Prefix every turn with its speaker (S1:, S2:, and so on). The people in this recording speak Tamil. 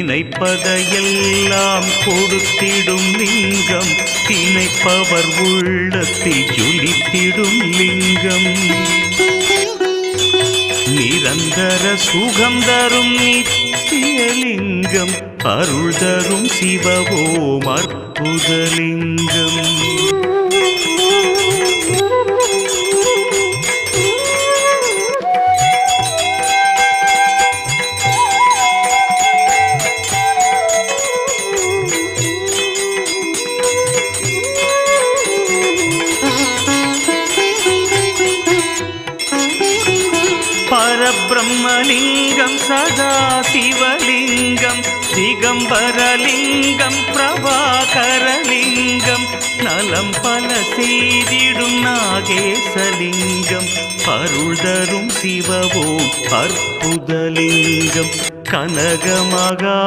S1: நினைப்பதையெல்லாம் கொடுத்திடும் லிங்கம், நினைப்பவர் உள்ளத்தில் ஜொலித்திடும் லிங்கம். நிரந்தர சுகம் தரும் நித்தியலிங்கம், அருள் தரும் சிவவோம் அற்புதலிங்கம். பரபிரம்மலிங்கம் சதா சிவலிங்கம், திகம்பரலிங்கம் பிரபாகரலிங்கம், நலம் பல செய்திடும் நாகேசலிங்கம், அருள் தரும் சிவவோம் அற்புதலிங்கம். கனகமகா